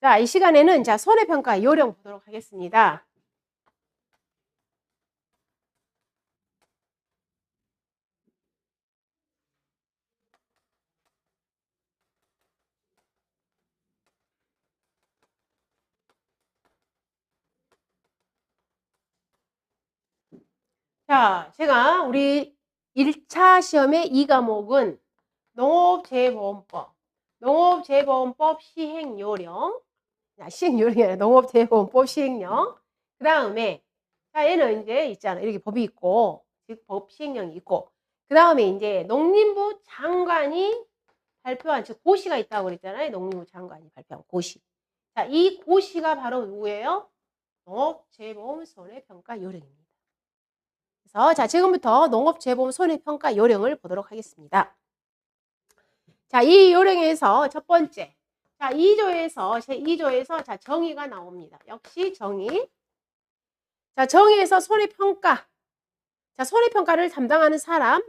자, 이 시간에는 자, 손해평가 요령 보도록 하겠습니다. 자, 제가 우리 1차 시험의 2과목은 농업재보험법, 농업재보험법 시행요령, 시행요령이 아니라 농업재보험법 시행령. 그 다음에, 자, 얘는 이제 있잖아. 이렇게 법이 있고, 즉, 법 시행령이 있고, 그 다음에 이제 농림부 장관이 발표한, 즉, 고시가 있다고 그랬잖아요. 농림부 장관이 발표한 고시. 자, 이 고시가 바로 누구예요? 농업재보험 손해평가 요령입니다. 그래서 자, 지금부터 농업재보험 손해평가 요령을 보도록 하겠습니다. 자, 이 요령에서 첫 번째. 자, 2조에서, 제2조에서 자, 정의가 나옵니다. 역시 정의. 자, 정의에서 손해평가. 자, 손해평가를 담당하는 사람,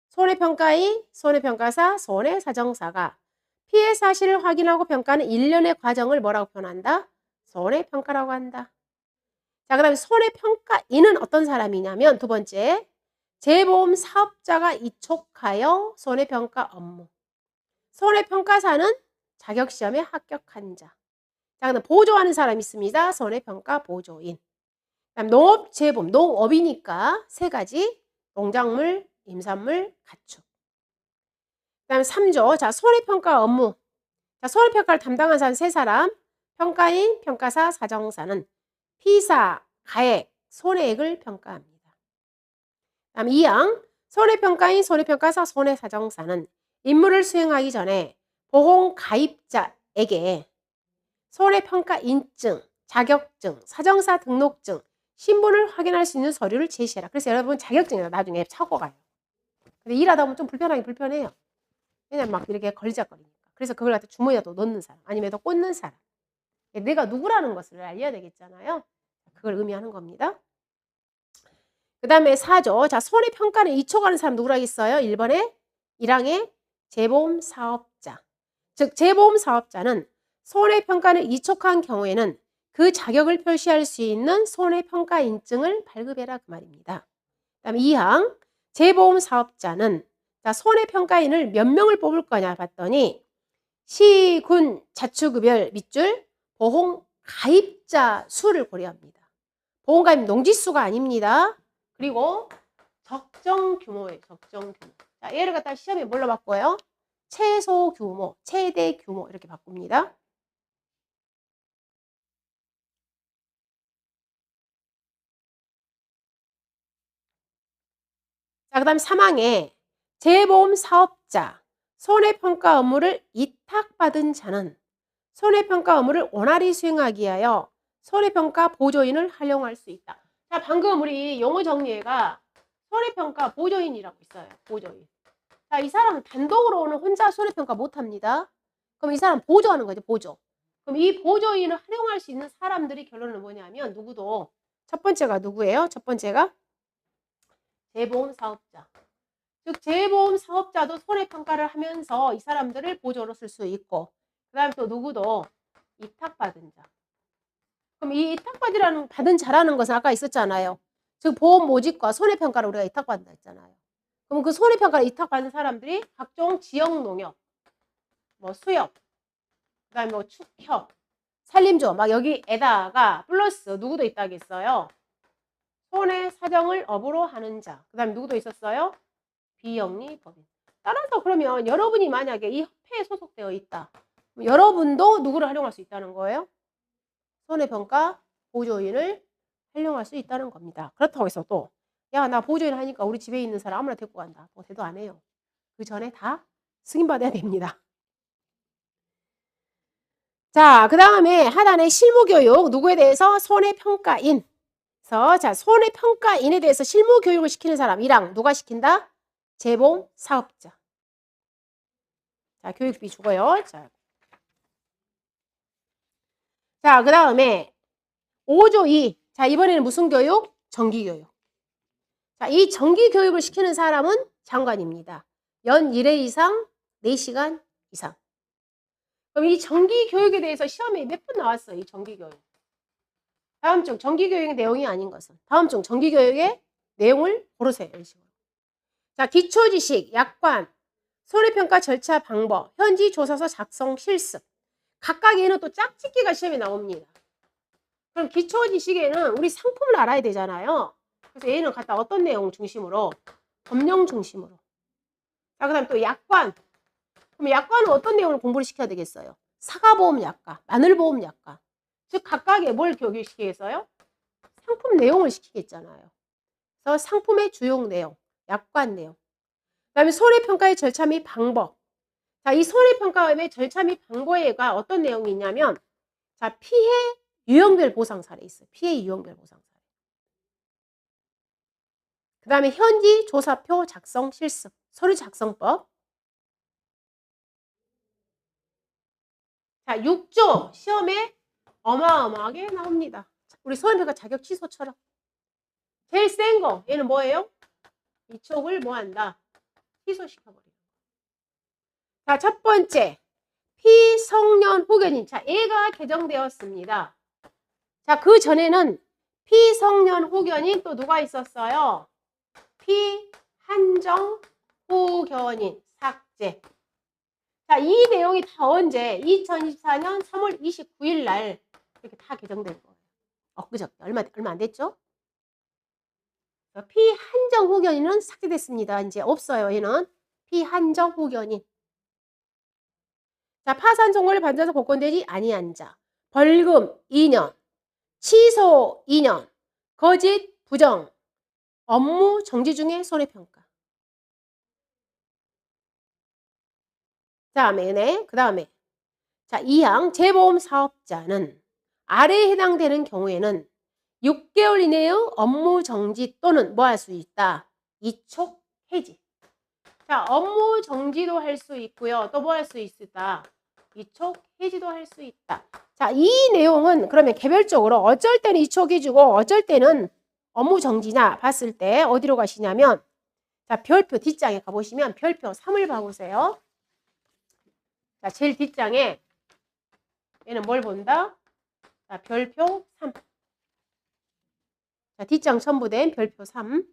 손해평가인, 손해평가사, 손해사정사가 피해 사실을 확인하고 평가하는 일련의 과정을 뭐라고 표현한다? 손해평가라고 한다. 자, 그 다음에 손해평가인은 어떤 사람이냐면 두 번째, 재보험 사업자가 이촉하여 손해평가 업무. 손해평가사는 자격시험에 합격한 자. 자, 그다음 보조하는 사람이 있습니다. 손해평가 보조인. 그다음 농업재보험, 농업이니까 세 가지, 농작물, 임산물, 가축. 그다음 3조, 자, 손해평가 업무. 자, 손해평가를 담당한 사람 세 사람, 평가인, 평가사, 사정사는 피사, 가액, 손해액을 평가합니다. 다음 2항, 손해평가인, 손해평가사, 손해사정사는 임무를 수행하기 전에 보험 가입자에게 손해평가 인증, 자격증, 사정사 등록증, 신분을 확인할 수 있는 서류를 제시해라. 그래서 여러분 자격증이다. 나중에 차고 가요. 근데 일하다 보면 좀 불편해요. 왜냐면 막 이렇게 걸리적거리니까. 그래서 그걸 갖다 주머니에 또 넣는 사람, 아니면 또 꽂는 사람. 내가 누구라는 것을 알려야 되겠잖아요. 그걸 의미하는 겁니다. 그 다음에 4조. 자, 손해평가는 이촉하는 사람 누구라겠어요? 1번에 1항의 재보험 사업자. 즉, 재보험 사업자는 손해평가를 이촉한 경우에는 그 자격을 표시할 수 있는 손해평가 인증을 발급해라 그 말입니다. 그 다음에 2항 재보험 사업자는 자, 손해평가인을 몇 명을 뽑을 거냐 봤더니 시, 군, 자치구별 밑줄 보험 가입자 수를 고려합니다. 보험 가입 농지수가 아닙니다. 그리고 적정 규모예요. 적정 규모. 자, 얘를 갖다 시험에 뭘로 바꿔요? 최소 규모, 최대 규모 이렇게 바꿉니다. 자, 그 다음 3항에 재보험 사업자, 손해평가 업무를 위탁받은 자는 손해평가 업무를 원활히 수행하기 위하여 손해평가 보조인을 활용할 수 있다. 자, 방금 우리 용어 정리가 손해평가 보조인이라고 있어요. 보조인. 자, 이 사람은 단독으로는 혼자 손해평가 못합니다. 그럼 이 사람 보조하는 거죠. 보조. 그럼 이 보조인을 활용할 수 있는 사람들이 결론은 뭐냐면 누구도 첫 번째가 누구예요? 첫 번째가 재보험 사업자. 즉 재보험 사업자도 손해평가를 하면서 이 사람들을 보조로 쓸 수 있고 그 다음에 또 누구도 위탁받은 자. 그럼 이 위탁받은 자라는 것은 아까 있었잖아요. 즉 보험 모집과 손해평가를 우리가 위탁받는다 했잖아요. 그럼 그 손해평가를 위탁받은 사람들이 각종 지역농협, 뭐 수협, 그 다음에 뭐 축협, 산림조 막 여기에다가 플러스 누구도 있다겠어요. 손해사정을 업으로 하는 자. 그 다음에 누구도 있었어요? 비영리 법인. 따라서 그러면 여러분이 만약에 이 협회에 소속되어 있다. 여러분도 누구를 활용할 수 있다는 거예요? 손해평가 보조인을 활용할 수 있다는 겁니다. 그렇다고 해서 또 야, 나 보조인 하니까 우리 집에 있는 사람 아무나 데리고 간다. 뭐 대도 안 해요. 그 전에 다 승인받아야 됩니다. 자, 그 다음에 하단에 실무교육 누구에 대해서 손해평가인. 그래서 자, 손해평가인에 대해서 실무교육을 시키는 사람 1항 누가 시킨다? 재보험 사업자. 자, 교육비 주고요. 자, 그 다음에 5조 2. 자, 이번에는 무슨 교육? 정기교육. 자, 이 정기교육을 시키는 사람은 장관입니다. 연 1회 이상, 4시간 이상. 그럼 이 정기교육에 대해서 시험에 몇 번 나왔어요? 이 정기교육. 다음 중 정기교육의 내용이 아닌 것은. 다음 중 정기교육의 내용을 고르세요. 이런 식으로. 자, 기초지식, 약관, 손해평가 절차 방법, 현지 조사서 작성 실습. 각각 얘는 또 짝짓기가 시험에 나옵니다. 그럼 기초지식에는 우리 상품을 알아야 되잖아요. 그래서 얘는 갖다 어떤 내용 중심으로? 법령 중심으로. 자, 그 다음 또 약관. 그럼 약관은 어떤 내용을 공부를 시켜야 되겠어요? 사과보험 약관, 마늘보험 약관. 즉 각각의 뭘 교육시키겠어요? 상품 내용을 시키겠잖아요. 그래서 상품의 주요 내용, 약관 내용. 그 다음에 손해평가의 절차 및 방법. 자, 이 손해평가의 절차 및 방법에가 어떤 내용이 있냐면, 자, 피해 유형별 보상 사례 있어요. 피해 유형별 보상 사례. 그 다음에 현지 조사표 작성 실습, 서류 작성법. 자, 6조 시험에 어마어마하게 나옵니다. 우리 손해평가 자격 취소처럼. 제일 센 거, 얘는 뭐예요? 이촉을 뭐 한다? 취소시켜버려요. 자, 첫 번째. 피성년 후견인. 자, 얘가 개정되었습니다. 자, 그 전에는 피성년 후견인 또 누가 있었어요? 피한정 후견인 삭제. 자, 이 내용이 다 언제? 2024년 3월 29일 날 이렇게 다 개정된 거예요. 엊그저께 얼마 안 됐죠? 피한정 후견인은 삭제됐습니다. 이제 없어요. 얘는 피한정 후견인. 자, 파산 종고를 받아서 복권되지 아니한 자. 벌금 2년, 취소 2년, 거짓 부정, 업무 정지 중에 손해평가. 그 다음에 자, 2항 재보험 사업자는 아래에 해당되는 경우에는 6개월 이내의 업무 정지 또는 뭐 할 수 있다? 이촉 해지. 자, 업무 정지도 할 수 있고요. 또 뭐 할 수 있다? 이촉 해지도 할 수 있다. 자, 이 내용은 그러면 개별적으로 어쩔 때는 이촉 해지고 어쩔 때는 업무 정지냐 봤을 때 어디로 가시냐면 자, 별표 뒷장에 가보시면 별표 3을 봐보세요. 자, 제일 뒷장에 얘는 뭘 본다? 자, 별표 3. 자, 뒷장 첨부된 별표 3.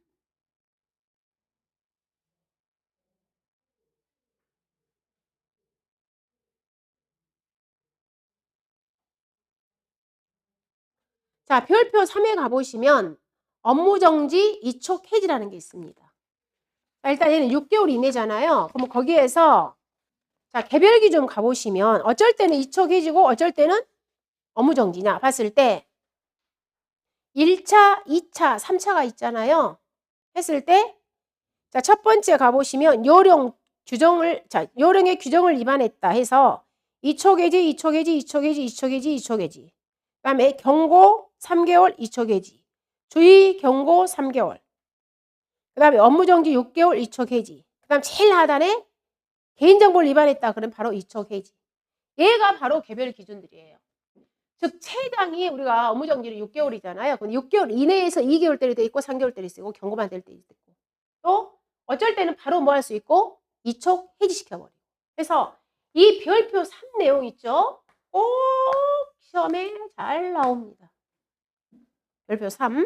자, 별표 3에 가보시면 업무정지 이촉 해지라는 게 있습니다. 자, 일단 얘는 6개월 이내잖아요. 그럼 거기에서 자, 개별 기준 가보시면 어쩔 때는 이촉 해지고 어쩔 때는 업무정지냐 봤을 때 1차, 2차, 3차가 있잖아요. 했을 때 자, 첫 번째 가보시면 요령의 규정을 위반했다 해서 이촉 해지, 이촉 해지, 이촉 해지, 이촉 해지, 이촉 해지. 그 다음에 경고 3개월 이촉 해지. 주의 경고 3개월. 그 다음에 업무정지 6개월 이촉 해지. 그 다음 제일 하단에 개인정보를 위반했다. 그럼 바로 이촉 해지. 얘가 바로 개별 기준들이에요. 즉 최장이 우리가 업무정지를 6개월이잖아요. 그럼 6개월 이내에서 2개월 때릴 때 있고 3개월 때릴 수 있고 경고만 될 때 있고 또 어쩔 때는 바로 뭐 할 수 있고 이촉 해지시켜버리고. 그래서 이 별표 3 내용 있죠? 꼭 시험에 잘 나옵니다. 별표 3.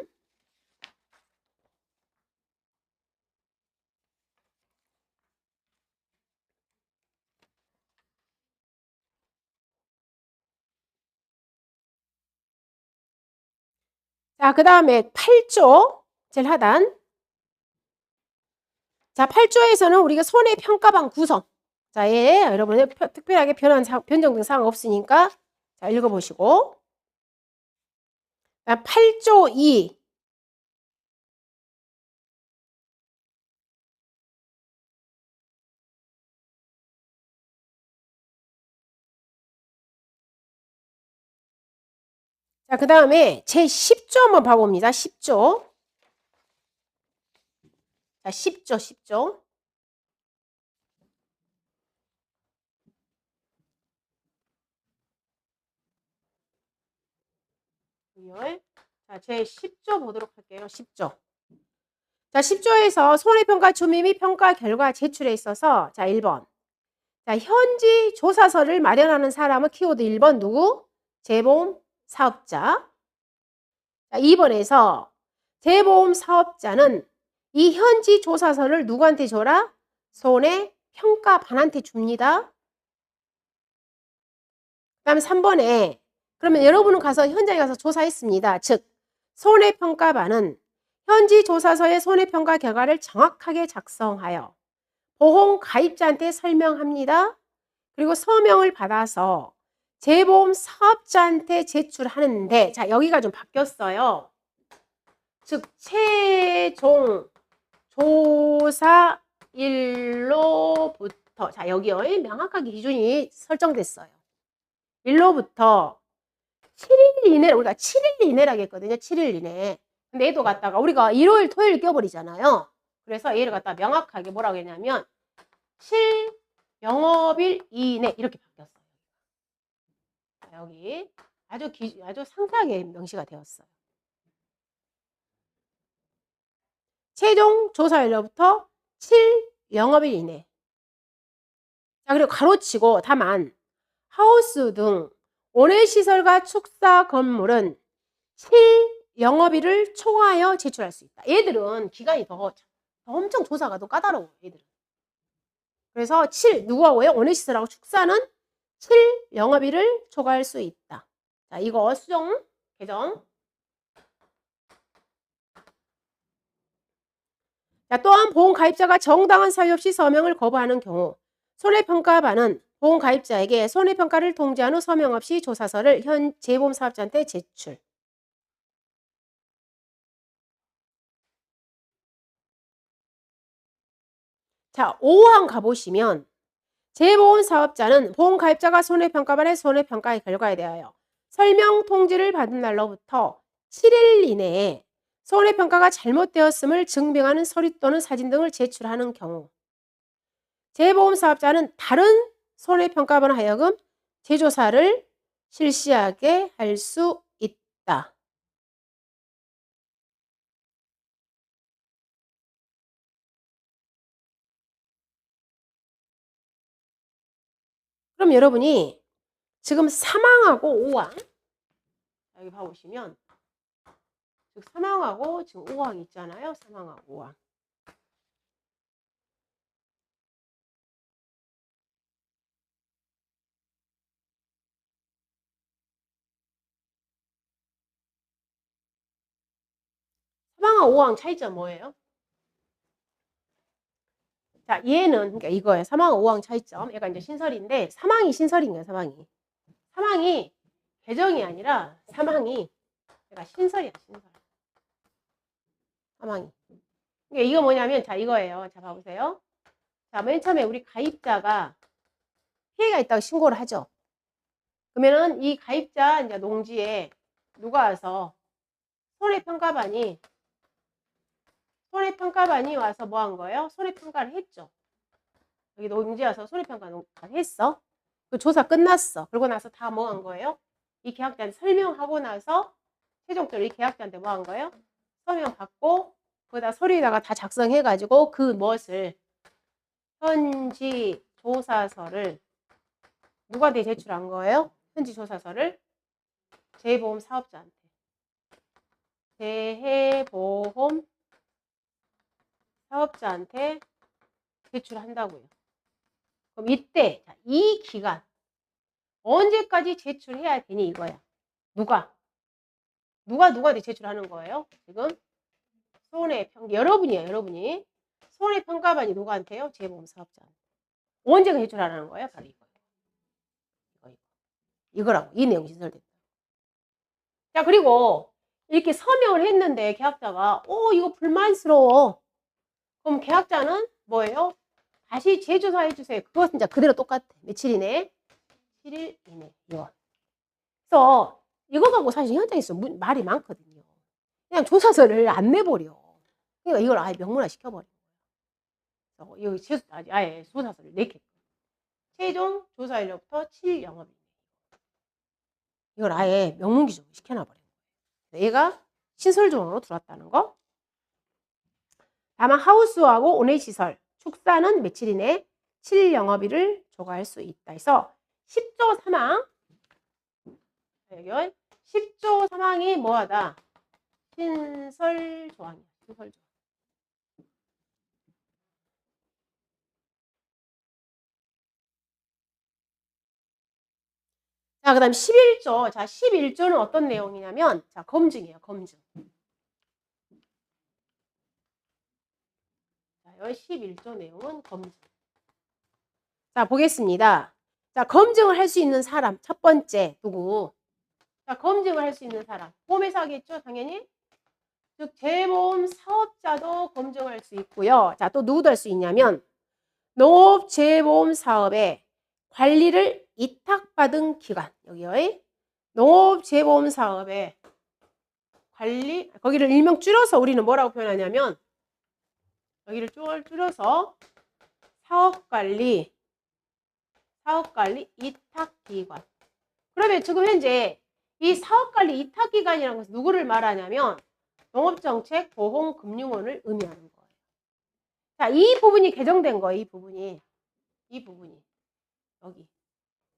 자, 그 다음에 8조 제일 하단. 자, 8조에서는 우리가 손해평가방 구성. 자, 예, 여러분 특별하게 변정된 사항 없으니까 자, 읽어보시고. 자, 8조 2. 자, 그 다음에 제 10조 한번 봐봅니다. 10조. 자, 10조, 10조. 자, 제 10조 보도록 할게요. 10조. 자, 10조에서 손해평가 준비 및 평가 결과 제출에 있어서 자, 1번. 자, 현지 조사서를 마련하는 사람은 키워드 1번 누구? 재보험 사업자. 자, 2번에서 재보험 사업자는 이 현지 조사서를 누구한테 줘라? 손해평가반한테 줍니다. 그 다음에 3번에 그러면 여러분은 가서 현장에 가서 조사했습니다. 즉 손해평가반은 현지 조사서의 손해평가 결과를 정확하게 작성하여 보험 가입자한테 설명합니다. 그리고 서명을 받아서 재보험 사업자한테 제출하는데, 자, 여기가 좀 바뀌었어요. 즉 최종 조사일로부터, 자, 여기요, 명확하게 기준이 설정됐어요. 일로부터 7일 이내, 우리가 7일 이내라고 했거든요. 7일 이내. 근데 얘도 갖다가 우리가 일요일, 토요일 껴버리잖아요. 그래서 얘를 갖다가 명확하게 뭐라고 했냐면 7 영업일 이내 이렇게 바뀌었어요. 여기 아주 상세하게 명시가 되었어요. 최종 조사일로부터 7 영업일 이내. 자, 그리고 가로치고 다만 하우스 등 원예시설과 축사 건물은 7 영업일을 초과하여 제출할 수 있다. 얘들은 기간이 더 엄청 조사가 더 까다로워요. 얘들은. 그래서 7 누구하고요? 원예시설하고 축사는 7 영업일을 초과할 수 있다. 자, 이거 수정 개정. 자, 또한 보험가입자가 정당한 사유 없이 서명을 거부하는 경우 손해평가반은 보험가입자에게 손해평가를 통지한 후 서명 없이 조사서를 현 재보험사업자한테 제출. 자, 5항 가보시면 재보험사업자는 보험가입자가 손해평가반의 손해평가의 결과에 대하여 설명 통지를 받은 날로부터 7일 이내에 손해평가가 잘못되었음을 증명하는 서류 또는 사진 등을 제출하는 경우 재보험사업자는 다른 손해평가반을 하여금 재조사를 실시하게 할 수 있다. 그럼 여러분이 지금 3항하고 5항 여기 봐보시면 즉 3항하고 지금 5항 있잖아요. 3항하고 5항. 사망과 5항 차이점 뭐예요? 자, 얘는 그러니까 이거예요. 사망과 5항 차이점. 얘가 이제 신설인데 사망이 신설인 거예요. 사망이. 사망이 개정이 아니라 사망이 얘가 신설이야. 신설. 사망이. 그러니까 이거 뭐냐면 자, 이거예요. 자, 봐보세요. 자, 맨 처음에 우리 가입자가 피해가 있다고 신고를 하죠. 그러면은 이 가입자 이제 농지에 누가 와서 손해평가반이 와서 뭐 한 거예요? 손해평가를 했죠. 여기 농지에 와서 손해평가를 했어. 그 조사 끝났어. 그러고 나서 다 뭐 한 거예요? 이 계약자한테 설명하고 나서 최종적으로 이 계약자한테 뭐 한 거예요? 서명 받고 거기다 서류에다가 다 작성해가지고 그 무엇을 현지 조사서를 누구한테 제출한 거예요? 현지 조사서를 재보험 사업자한테. 재해보험 사업자한테 제출한다고요. 그럼 이때 이 기간 언제까지 제출해야 되니 이거야. 누구한테 제출하는 거예요? 지금 손해평가 여러분이에요. 여러분이 손해평가반이 누구한테요? 재보험 사업자한테. 언제가 제출하라는 거예요? 바로 이거예요. 이거라고 이 내용이 신설됐다. 자, 그리고 이렇게 서명을 했는데 계약자가 이거 불만스러워. 그럼 계약자는 뭐예요? 다시 재조사해 주세요. 그것은 이제 그대로 똑같아. 며칠 이내? 7일 이내. 이거. 그래서 이거 갖고 사실 현장에서 말이 많거든요. 그냥 조사서를 안 내버려. 그러니까 이걸 아예 명문화 시켜버려. 여기 아예 조사서를 내게. 최종 조사일로부터 7 영업일. 이걸 아예 명문기준으로 시켜놔버려. 얘가 신설조항으로 들어왔다는 거. 다만 하우스하고 온해시설, 축사는 며칠 이내? 실영업일을 초과할 수 있다 해서 10조 3항 여기 10조 3항이 뭐하다? 신설조항이야. 신설조항. 자, 그 다음 11조. 자, 11조는 어떤 내용이냐면, 자, 검증이에요, 검증. 자, 여기 11조 내용은 검증. 자, 보겠습니다. 자, 검증을 할 수 있는 사람. 첫 번째, 누구? 자, 검증을 할 수 있는 사람. 보험회사 하겠죠, 당연히? 즉, 재보험 사업자도 검증할 수 있고요. 자, 또 누구도 할 수 있냐면, 농업재보험 사업의 관리를 위탁받은 기관. 여기요. 농업재보험 사업의 관리, 거기를 일명 줄여서 우리는 뭐라고 표현하냐면, 여기를 줄여서 사업관리 위탁기관. 그러면 지금 현재 이 사업관리 위탁기관이라는 것은 누구를 말하냐면 농업정책 보험금융원을 의미하는 거예요. 자, 이 부분이 개정된 거예요. 이 부분이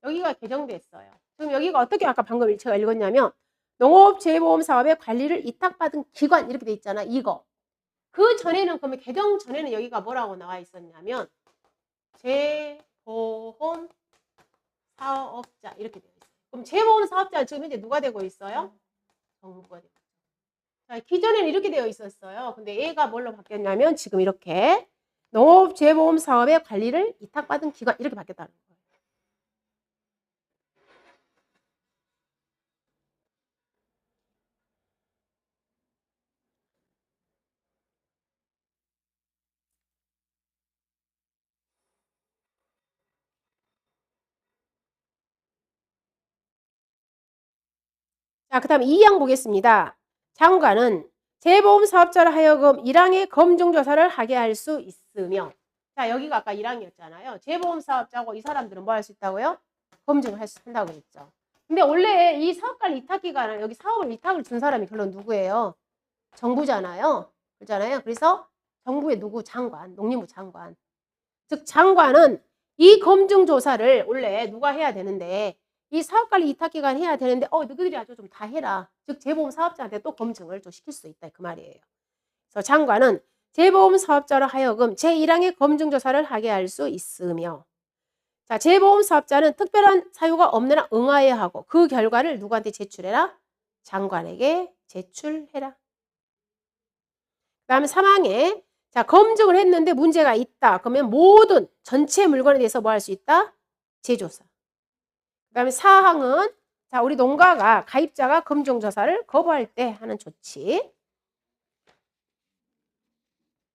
여기가 개정됐어요. 지금 여기가 어떻게 아까 방금 제가 읽었냐면 농업재보험 사업의 관리를 위탁받은 기관 이렇게 돼 있잖아. 이거. 그 전에는 그러면 개정 전에는 여기가 뭐라고 나와 있었냐면 재보험 사업자 이렇게 되어 있어요. 그럼 재보험 사업자 지금 현재 누가 되고 있어요? 정부가 되고 있어요. 자, 기존에는 이렇게 되어 있었어요. 근데 얘가 뭘로 바뀌었냐면 지금 이렇게 농업재보험 사업의 관리를 위탁받은 기관 이렇게 바뀌었다는 거예요. 자, 그 다음 2항 보겠습니다. 장관은 재보험 사업자를 하여금 1항의 검증조사를 하게 할 수 있으며 자, 여기가 아까 1항이었잖아요. 재보험 사업자고 이 사람들은 뭐 할 수 있다고요? 검증을 할 수 있다고 했죠. 근데 원래 이 사업관리 위탁기관은 여기 사업을 위탁을 준 사람이 결론 누구예요? 정부잖아요. 그렇잖아요. 그래서 정부의 누구? 장관, 농림부 장관. 즉 장관은 이 검증조사를 원래 누가 해야 되는데 이 사업관리 위탁기관이 해야 되는데 너희들이 아주 좀 다 해라. 즉 재보험 사업자한테 또 검증을 또 시킬 수 있다 그 말이에요. 그래서 장관은 재보험 사업자로 하여금 제1항의 검증조사를 하게 할 수 있으며 자, 재보험 사업자는 특별한 사유가 없는 한 응하여야 하고 그 결과를 누구한테 제출해라? 장관에게 제출해라. 그 다음에 3항에 자, 검증을 했는데 문제가 있다. 그러면 모든 전체 물건에 대해서 뭐 할 수 있다? 재조사. 그 다음에 4항은 자, 우리 농가가 가입자가 검증조사를 거부할 때 하는 조치.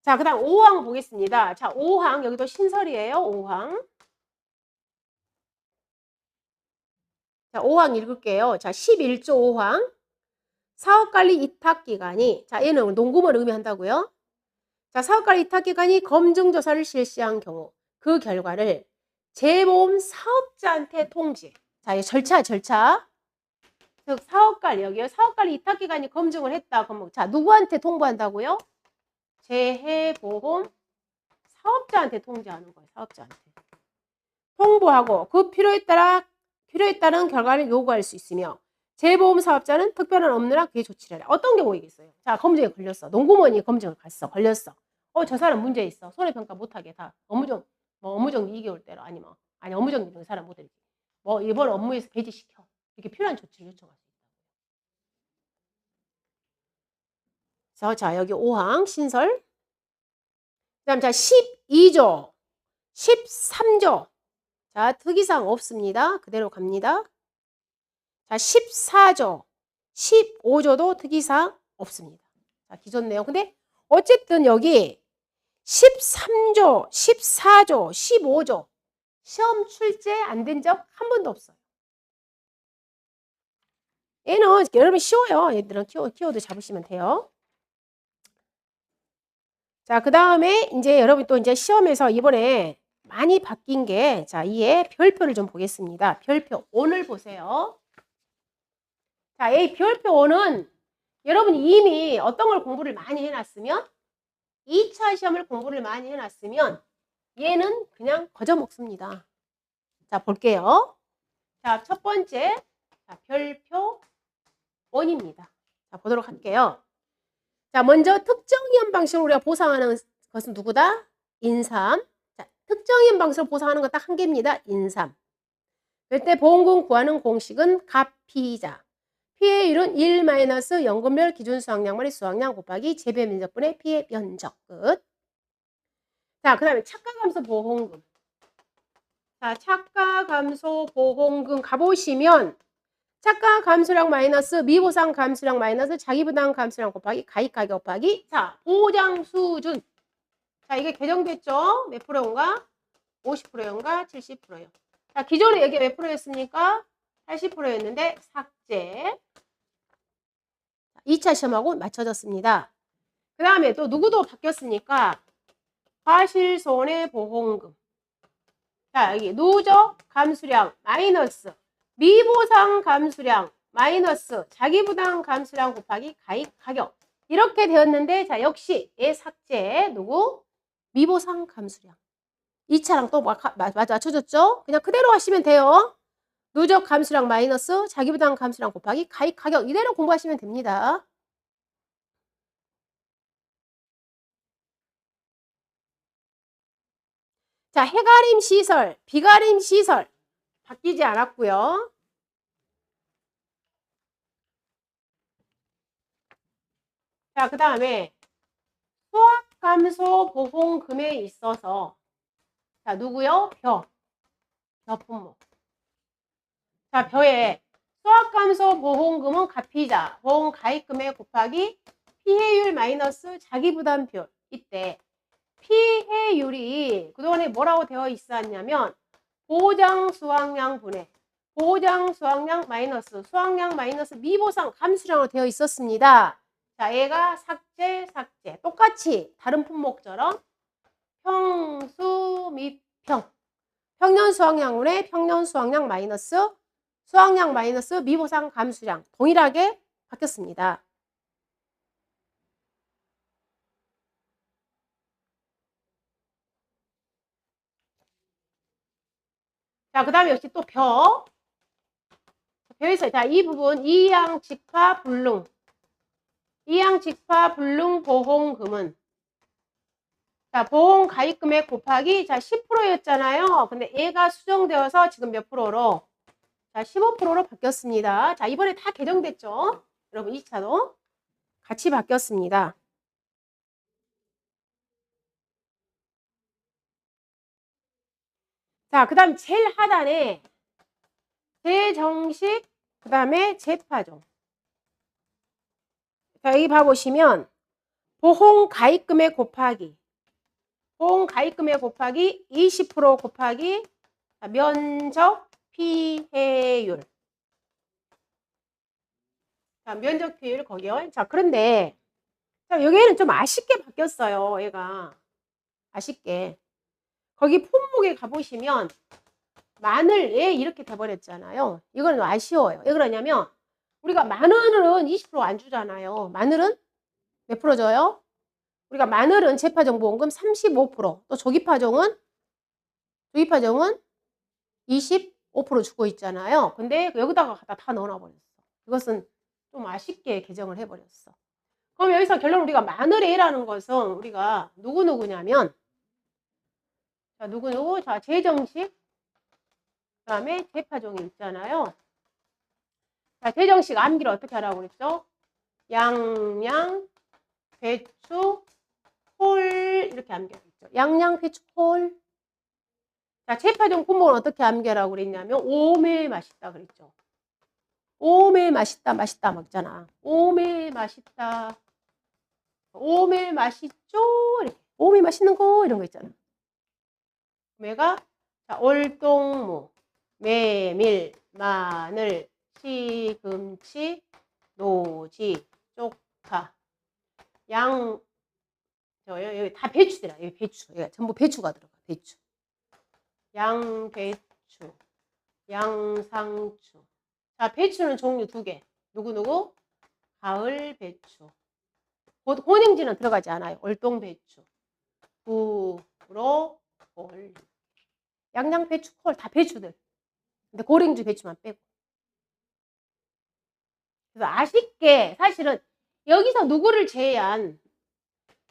자, 그 다음 5항 보겠습니다. 자, 5항 여기도 신설이에요. 5항. 자, 5항 읽을게요. 자, 11조 5항. 사업관리 위탁기관이 자, 얘는 농구를 의미한다고요. 자, 사업관리 위탁기관이 검증조사를 실시한 경우 그 결과를 재보험 사업자한테 통지. 자, 이 절차. 즉 사업관리 여기요. 사업관리 위탁기관이 검증을 했다. 그러면 자, 누구한테 통보한다고요? 재해보험 사업자한테 통지하는 거예요. 사업자한테. 통보하고 그 필요에 따른 결과를 요구할 수 있으며 재보험 사업자는 특별한 없는 한 그에 조치를 해라. 어떤 경우이겠어요? 자, 검증에 걸렸어. 농구먼이 검증을 갔어. 걸렸어. 저 사람 문제 있어. 손해평가 못하게 다 업무정 2개월 때로 아니 업무정 이 사람 못해. 이번 업무에서 배제시켜. 이렇게 필요한 조치를 요청할 수 있다. 그래서 자, 여기 5항 신설. 그다음 자, 12조, 13조. 자, 특이사항 없습니다. 그대로 갑니다. 자, 14조, 15조도 특이사항 없습니다. 자, 기존 내용. 근데 어쨌든 여기 13조, 14조, 15조 시험 출제 안 된 적 한 번도 없어요. 얘는 여러분 쉬워요. 얘들은 키워드 잡으시면 돼요. 자, 그 다음에 이제 여러분 또 이제 시험에서 이번에 많이 바뀐 게 자, 이에 별표를 좀 보겠습니다. 별표 5를 보세요. 자, 이 별표 5는 여러분이 이미 어떤 걸 공부를 많이 해놨으면 2차 시험을 공부를 많이 해놨으면 얘는 그냥 거저 먹습니다. 자, 볼게요. 자, 첫 번째. 자, 별표 원입니다. 자, 보도록 할게요. 자, 먼저 특정이한 방식으로 우리가 보상하는 것은 누구다? 인삼. 자, 특정이한 방식으로 보상하는 거 딱 한 개입니다. 인삼. 그때 보험금 구하는 공식은 값피자. 피해율은 1-연금별 기준 수확량분의 수확량 곱하기 재배 면적분의 피해 면적. 끝. 자, 그 다음에 착가감소 보험금. 자, 착가감소 보험금 가보시면 착가 감소량 마이너스 미보상 감소량 마이너스 자기부담 감소량 곱하기 가입가격 곱하기 자 보장 수준. 자, 이게 개정됐죠? 몇 프로인가? 50%인가? 70%요. 자, 기존에 여기 몇 프로였습니까? 80%였는데 삭제. 2차 시험하고 맞춰졌습니다. 그 다음에 또 누구도 바뀌었으니까 과실손해보험금. 자, 여기 누적 감수량 마이너스 미보상 감수량 마이너스 자기부담 감수량 곱하기 가입 가격. 이렇게 되었는데 자, 역시 얘 삭제. 누구? 미보상 감수량. 2차랑 또 맞춰졌죠? 그냥 그대로 하시면 돼요. 누적 감수량 마이너스 자기부담 감수량 곱하기 가입 가격. 이대로 공부하시면 됩니다. 자, 해가림 시설, 비가림 시설 바뀌지 않았고요. 자, 그 다음에 수확감소 보험금에 있어서 자, 누구요? 벼 품목. 자, 벼에 수확감소 보험금은 값이자 보험 가입금액 곱하기 피해율 마이너스 자기부담비율. 이때 피해율이 그동안에 뭐라고 되어 있었냐면 보장 수확량 분해 보장 수확량 마이너스 수확량 마이너스 미보상 감수량으로 되어 있었습니다. 자, 얘가 삭제 똑같이 다른 품목처럼 평수 및 평년 수확량분의 평년 수확량 마이너스 수확량 마이너스 미보상 감수량 동일하게 바뀌었습니다. 자, 그 다음에 역시 또 벼에서 자, 이 부분 이양 직파 불능 이양 직파 불능 보험금은 자, 보험 가입금액 곱하기 자 10%였잖아요. 근데 얘가 수정되어서 지금 몇 프로로? 자, 15%로 바뀌었습니다. 자, 이번에 다 개정됐죠? 여러분 2차도 같이 바뀌었습니다. 자, 그 다음 제일 하단에 재정식 그 다음에 재파종. 자, 여기 봐보시면 보험 가입금액 곱하기 보험 가입금액 곱하기 20% 곱하기 자, 면적 피해율. 자, 면적 피해율 거기요. 자, 그런데 자, 여기에는 좀 아쉽게 바뀌었어요. 얘가 아쉽게. 거기 품목에 가보시면 마늘 얘 이렇게 돼버렸잖아요. 이거는 아쉬워요. 왜 그러냐면 우리가 마늘은 20% 안 주잖아요. 마늘은 몇 프로 줘요? 우리가 마늘은 재파종보험금 35%, 또 조기파종은 25% 주고 있잖아요. 근데 여기다가 갖다 다 넣어놔버렸어. 이것은 좀 아쉽게 개정을 해버렸어. 그럼 여기서 결론 우리가 마늘에라는 것은 우리가 누구냐면 자, 누구? 자, 재정식 그 다음에 재파종이 있잖아요. 자, 재정식 암기를 어떻게 하라고 그랬죠? 양양, 배추, 홀 이렇게 암기하겠죠. 양양, 배추, 홀. 자, 재파종 품목은 어떻게 암기하라고 그랬냐면 오메 맛있다 그랬죠. 오메 맛있다 먹잖아. 오메 맛있다. 오메 맛있죠? 이렇게. 오메 맛있는 거 이런 거 있잖아. 오메가 자, 올동무, 메밀, 마늘, 시금치, 노지, 쪽파, 양, 여기 다 배추더라. 여기 배추. 여기 전부 배추가 들어가. 배추. 양배추, 양상추. 자, 배추는 종류 2개. 누구? 가을 배추. 고냉지는 들어가지 않아요. 올동 배추. 9% 배추콜. 양양 배추콜 다 배추들. 근데 고랭주 배추만 빼고. 그래서 아쉽게 사실은 여기서 누구를 제외한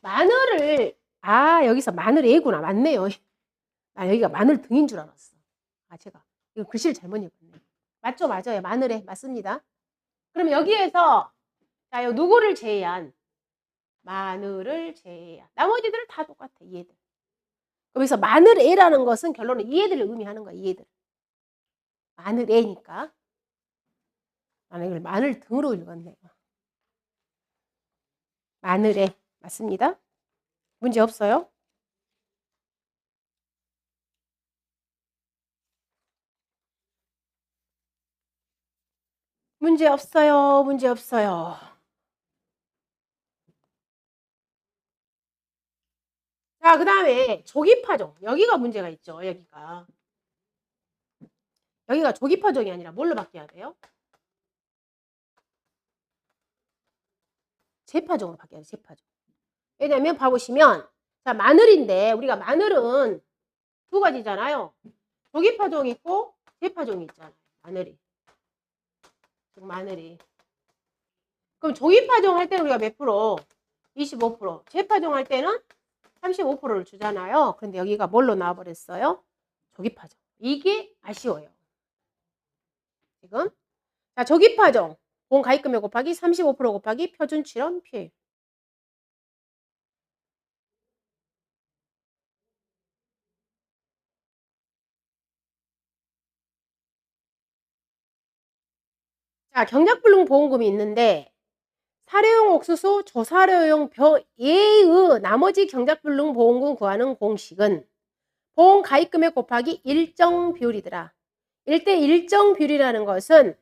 마늘을 여기서 마늘 A구나. 맞네요. 여기가 마늘 등인 줄 알았어. 제가 이거 글씨를 잘못 읽었네. 맞죠? 맞아요. 마늘에 맞습니다. 그럼 여기에서 자, 요 누구를 제외한 마늘을 제외한 나머지들은 다 똑같아. 이 애들. 여기서 마늘 A라는 것은 결론은 이 애들을 의미하는 거야. 이 애들. 마늘 A니까. 나는 이걸 마늘 등으로 읽었네요. 마늘에 맞습니다. 문제 없어요? 문제 없어요. 문제 없어요. 자, 그 다음에 조기파종. 여기가 문제가 있죠. 여기가 조기파종이 아니라 뭘로 바뀌어야 돼요? 재파종으로 바뀌어야 돼요. 재파종. 왜냐면 봐보시면 자, 마늘인데 우리가 마늘은 두 가지잖아요. 조기파종 있고 재파종이 있잖아요. 마늘이. 그럼 조기파종 할 때는 우리가 몇 프로? 25%. 재파종 할 때는 35%를 주잖아요. 그런데 여기가 뭘로 나와버렸어요? 조기파종. 이게 아쉬워요. 지금. 자, 조기파종. 본 가입금액 곱하기 35% 곱하기 표준 출원 피해율. 자, 경작불능보험금이 있는데 사료용 옥수수, 조사료용 벼 예의 나머지 경작불능보험금 구하는 공식은 보험 가입금액 곱하기 일정 비율이더라. 일대 일정 비율이라는 것은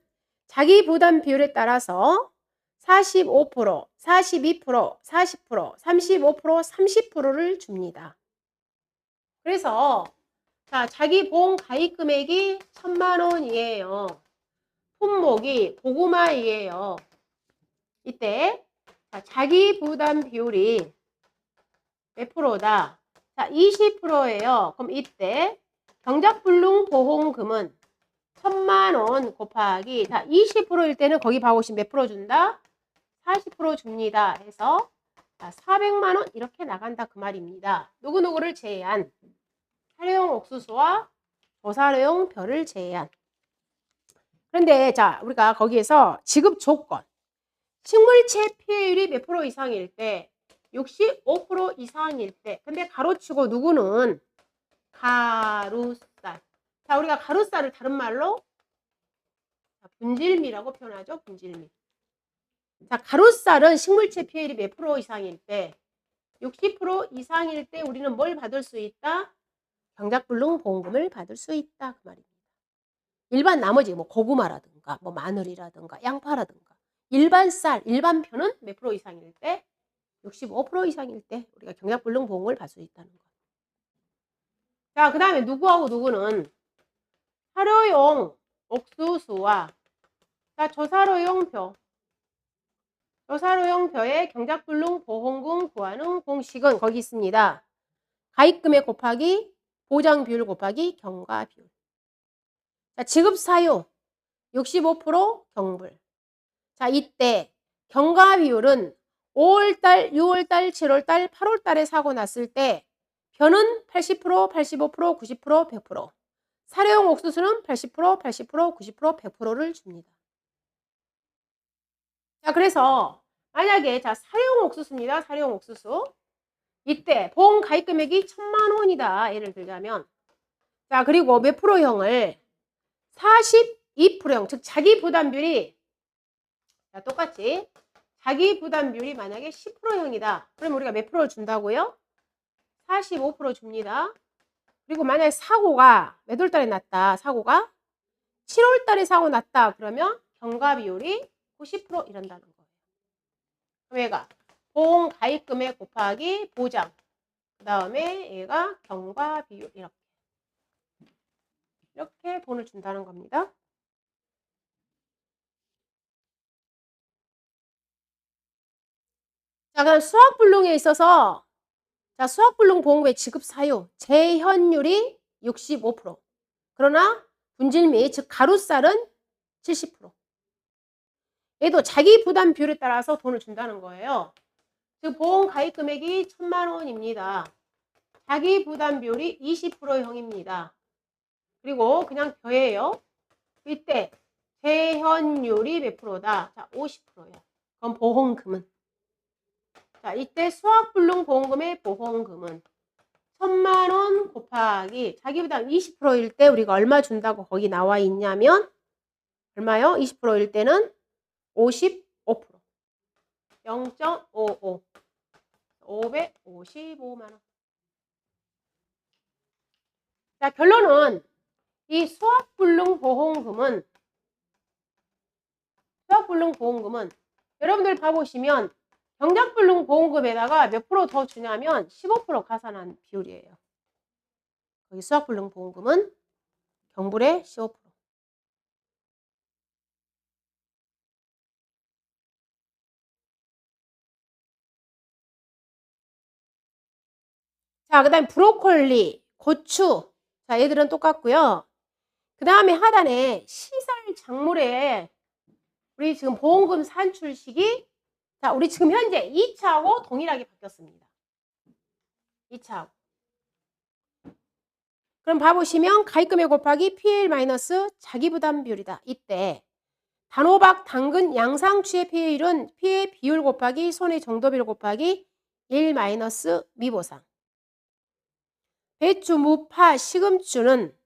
자기 부담 비율에 따라서 45%, 42%, 40%, 35%, 30%를 줍니다. 그래서 자, 자기 보험 가입 금액이 1,000만 원이에요. 품목이 고구마이에요. 이때 자, 자기 부담 비율이 몇 프로다? 자, 20%예요. 그럼 이때 경작불능보험금은 1,000만 원 곱하기 자, 20%일 때는 거기 봐보시면 몇 프로 준다? 40% 줍니다. 해서 400만 원 이렇게 나간다 그 말입니다. 누구누구를 제외한 사료용 옥수수와 조사료용 벼를 제외한. 그런데 자, 우리가 거기에서 지급 조건 식물체 피해율이 몇 프로 이상일 때 65% 이상일 때 근데 가로치고 누구는 가루쌀. 자, 우리가 가루쌀을 다른 말로 분질미라고 표현하죠. 분질미. 자, 가루쌀은 식물체 피해율이 몇 프로 이상일 때 60% 이상일 때 우리는 뭘 받을 수 있다? 경작불능보험금을 받을 수 있다 그 말입니다. 일반 나머지 뭐 고구마라든가 뭐 마늘이라든가 양파라든가 일반 쌀, 일반 편은 몇 프로 이상일 때 65% 이상일 때 우리가 경작불능보험금을 받을 수 있다는 거. 자, 그 다음에 누구하고 누구는 사료용 옥수수와 자, 조사료용 벼. 조사료용 벼의 경작불능보험금 구하는 공식은 거기 있습니다. 가입금액 곱하기 보장비율 곱하기 경과비율. 자, 지급사유 65% 경불. 자, 이때 경과비율은 5월달, 6월달, 7월달, 8월달에 사고 났을 때 벼는 80%, 85%, 90%, 100%. 사료용 옥수수는 80%, 80%, 90%, 100%를 줍니다. 자, 그래서 만약에 자, 사료용 옥수수입니다. 사료용 옥수수. 이때 보험 가입 금액이 1,000만 원이다. 예를 들자면 자, 그리고 몇 프로형을 42%형, 즉 자기 부담비율이 자, 똑같이 자기 부담비율이 만약에 10%형이다. 그럼 우리가 몇 프로를 준다고요? 45% 줍니다. 그리고 만약에 사고가 몇 월 달에 났다. 사고가 7월 달에 사고 났다. 그러면 경과비율이 90% 이런다는 거예요. 그럼 얘가 보험 가입 금액 곱하기 보장. 그 다음에 얘가 경과비율 이렇게 돈을 준다는 겁니다. 자, 그럼 수학불능에 있어서 자, 수학불능보험금의 지급 사유, 재현율이 65%. 그러나 분질미, 즉 가루쌀은 70%. 얘도 자기 부담 비율에 따라서 돈을 준다는 거예요. 즉 보험 가입 금액이 1,000만 원입니다. 자기 부담 비율이 20%형입니다. 그리고 그냥 더해요. 이때 재현율이 몇 프로다? 자, 50%예요. 그럼 보험금은? 자, 이때 수학불능보험금의 보험금은 1,000만 원 곱하기 자기 부담 20%일 때 우리가 얼마 준다고 거기 나와 있냐면 얼마요? 20%일 때는 55%. 0.55. 555만 원. 자, 결론은 이 수학불능보험금은 여러분들 봐보시면 경작불능보험금에다가 몇 프로 더 주냐면 15% 가산한 비율이에요. 여기 수학불능보험금은 경불의 15%. 자, 그 다음에 브로콜리, 고추. 자, 얘들은 똑같고요. 그 다음에 하단에 시설 작물에 우리 지금 보험금 산출 시기, 자, 우리 지금 현재 2차하고 동일하게 바뀌었습니다. 2차하고. 그럼 봐보시면 가입금액 곱하기 PL 마이너스 자기부담 비율이다. 이때 단호박, 당근, 양상추의 PL은 피해 비율 곱하기 손해 정도 비율 곱하기 1 마이너스 미보상. 배추, 무, 파, 시금추는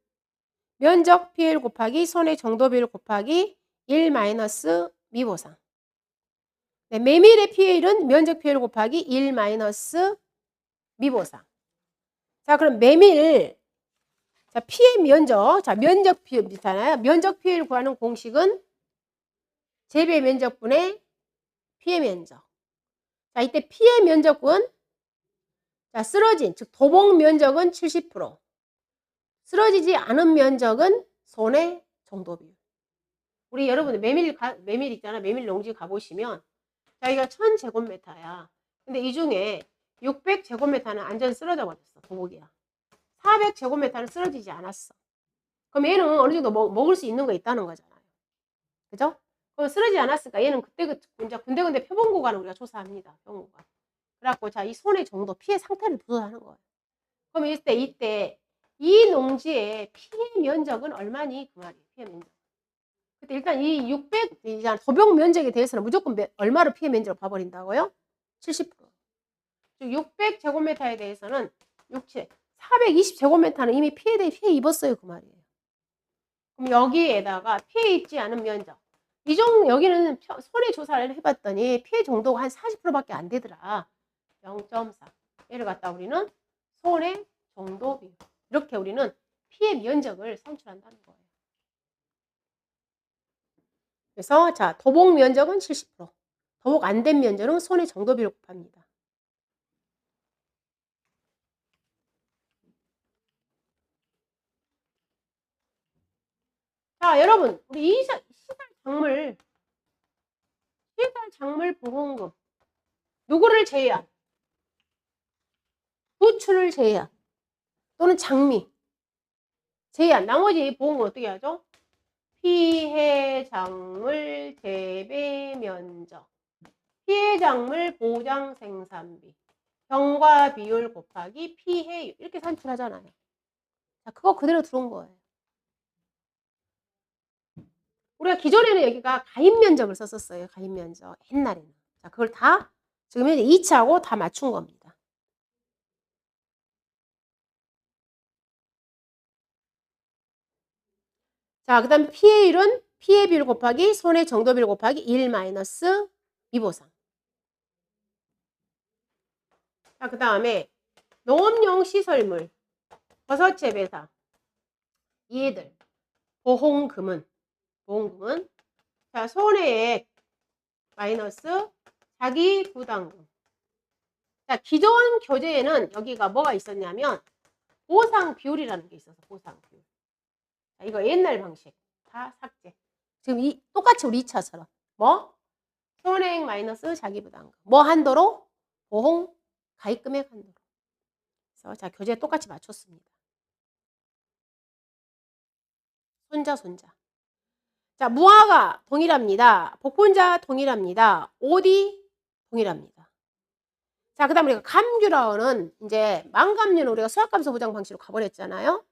면적 PL 곱하기 손해 정도 비율 곱하기 1 마이너스 미보상. 네, 메밀의 PL은 면적 PL 곱하기 1 마이너스 미보상. 자, 그럼 메밀, 자, 피해 면적, 자, 면적 비율 있잖아요. 면적 PL 구하는 공식은 재배 면적분의 피해 면적. 자, 이때 피해 면적분, 자, 쓰러진, 즉 도복 면적은 70%. 쓰러지지 않은 면적은 손해 정도 비율. 우리 여러분 메밀 있잖아. 메밀 농지 가보시면 자기가 1000제곱미터야. 근데 이 중에 600제곱미터는 완전 쓰러져 버렸어. 도복이야. 400제곱미터는 쓰러지지 않았어. 그럼 얘는 어느 정도 먹을 수 있는 거 있다는 거잖아요. 그죠? 그럼 쓰러지지 않았으니까 얘는 그때 이제 군데군데 표본 구간을 우리가 조사합니다. 표본 구간. 그래갖고 자, 이 손해 정도 피해 상태를 조사하는 거예요. 그럼 이때 이 농지의 피해 면적은 얼마니? 그 말이에요. 피해 면적. 근데 일단 이 600, 도벽 면적에 대해서는 무조건 얼마로 피해 면적을 봐버린다고요? 70%. 즉 600제곱미터에 대해서는 420제곱미터는 이미 피해 입었어요. 그 말이에요. 그럼 여기에다가 피해 입지 않은 면적. 여기는 손해 조사를 해봤더니 피해 정도가 한 40%밖에 안 되더라. 0.4. 얘를 갖다 우리는 손해 정도 비율. 이렇게 우리는 피해 면적을 산출한다는 거예요. 그래서 자, 도복 면적은 70%. 도복 안 된 면적은 손해 정도 비율 곱합니다. 자, 여러분, 우리 시설 작물 보험금. 누구를 제외한? 부추를 제외한. 또는 장미. 제외한. 나머지 보험금 어떻게 하죠? 피해 작물 재배 면적. 피해 작물 보장 생산비. 경과 비율 곱하기 피해율. 이렇게 산출하잖아요. 자, 그거 그대로 들어온 거예요. 우리가 기존에는 여기가 가입 면적을 썼었어요. 가입 면적. 옛날에는. 자, 그걸 다 지금 이제 2차하고 다 맞춘 겁니다. 자, 그 다음 피해율은 피해 비율 곱하기 손해 정도 비율 곱하기 1 마이너스 미보상. 자, 그 다음에 농업용 시설물, 버섯 재배사. 얘들 보험금은 자, 손해액 마이너스 자기 부담금. 자, 기존 교재에는 여기가 뭐가 있었냐면 보상 비율이라는 게 있어서 보상 비율. 자, 이거 옛날 방식 다 삭제. 지금 똑같이 우리 2차처럼 뭐? 손해액 마이너스 자기 부담금. 뭐 한도로? 보험 가입금액 한도로. 그래서 자, 교재 똑같이 맞췄습니다. 손자. 자, 무화가 동일합니다. 복분자 동일합니다. 오디 동일합니다. 자, 그 다음 우리가 감귤하고는 이제 망감류는 우리가 수학감소 보장 방식으로 가버렸잖아요.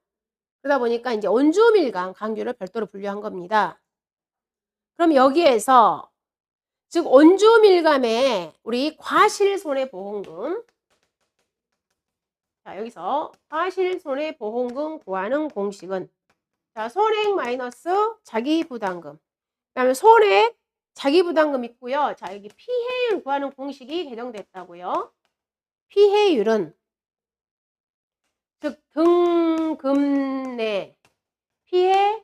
그러다 보니까 이제 온주밀감, 감귤을 별도로 분류한 겁니다. 그럼 여기에서 즉 온주밀감의 우리 과실손해보험금, 자, 여기서 과실손해보험금 구하는 공식은 자, 손해액 마이너스 자기부담금. 그다음에 손해액 자기부담금 있고요. 자, 여기 피해율 구하는 공식이 개정됐다고요. 피해율은 즉 등급 내 피해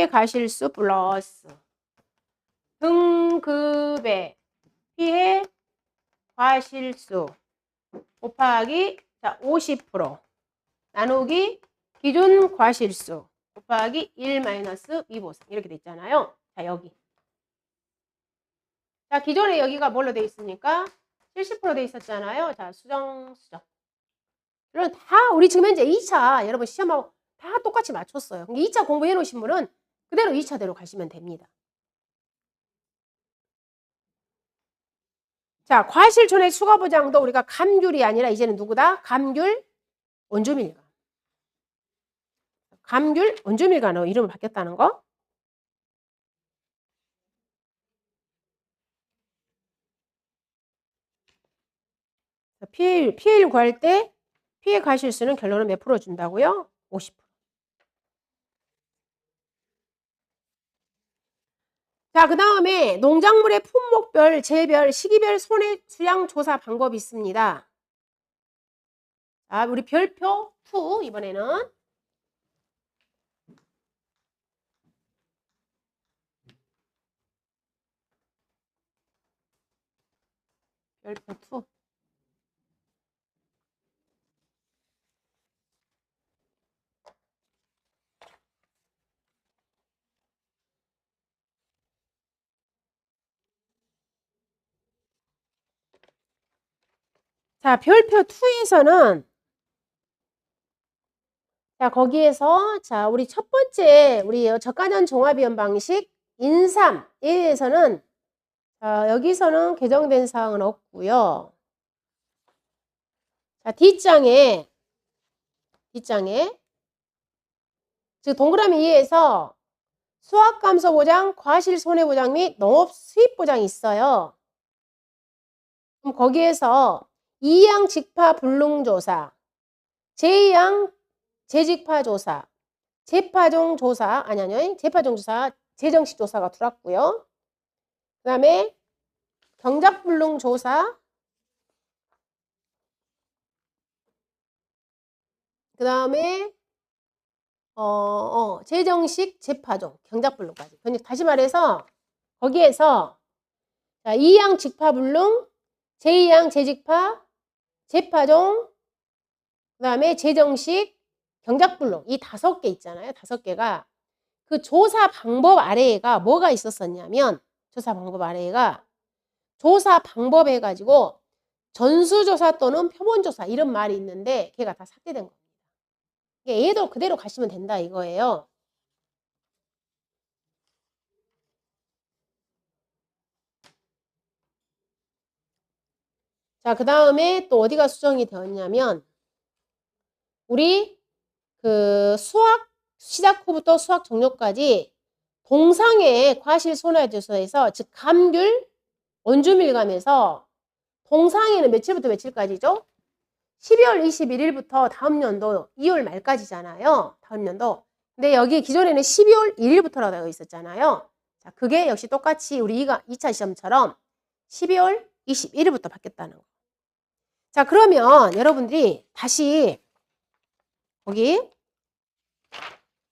가실수 플러스 등급의 피해 과실수 곱하기 자, 50% 나누기 기준 과실수 곱하기 1 마이너스 미보상 이렇게 됐잖아요. 자, 여기. 자, 기존에 여기가 뭘로 돼 있습니까? 70% 돼 있었잖아요. 자, 수정. 이런 다 우리 지금 현재 2차 여러분 시험하고 다 똑같이 맞췄어요. 2차 공부해 놓으신 분은 그대로 2차대로 가시면 됩니다. 자, 과실손해 추가보장도 우리가 감귤이 아니라 이제는 누구다? 감귤 온주밀감. 감귤 온주밀감으로 이름을 바뀌었다는 거. 피해율 구할 때 피해 과실수는 결론은 몇 프로 준다고요? 50%. 자, 그 다음에 농작물의 품목별, 재별, 시기별 손해 수량 조사 방법이 있습니다. 자, 우리 별표 2 이번에는 별표 2. 자, 별표 2에서는 자, 거기에서 자, 우리 첫 번째 우리 저가전 종합위험 방식 인삼에 대해서는 자, 여기서는 개정된 사항은 없고요. 자, 뒷장에 즉 동그라미 2에서 수확감소 보장, 과실 손해 보장 및 농업 수입 보장이 있어요. 그럼 거기에서 2양 직파 불능 조사, 제2양 재직파 조사, 재파종 조사, 재파종 조사, 재정식 조사가 들어왔고요. 그 다음에 경작 불능 조사, 그 다음에 재정식 재파종, 경작 불능까지. 다시 말해서 거기에서 자, 2양 직파 불능, 제2양 재직파, 재파종, 그 다음에 재정식, 경작불능 이 5개 있잖아요. 5개가 그 조사 방법 아래에가 뭐가 있었었냐면 조사 방법 아래에가 조사 방법 해가지고 전수조사 또는 표본조사 이런 말이 있는데 걔가 다 삭제된 겁니다. 얘도 그대로 가시면 된다 이거예요. 자, 그 다음에 또 어디가 수정이 되었냐면 우리 그 수학 시작 후부터 수학 종료까지 동상의 과실손해조사에서 즉 감귤 원주밀감에서 동상에는 며칠부터 며칠까지죠? 12월 21일부터 다음 연도 2월 말까지잖아요. 다음 연도. 근데 여기 기존에는 12월 1일부터라고 되어 있었잖아요. 자, 그게 역시 똑같이 우리 2차 시험처럼 12월 21일부터 바뀌었다는 거. 자, 그러면 여러분들이 다시 거기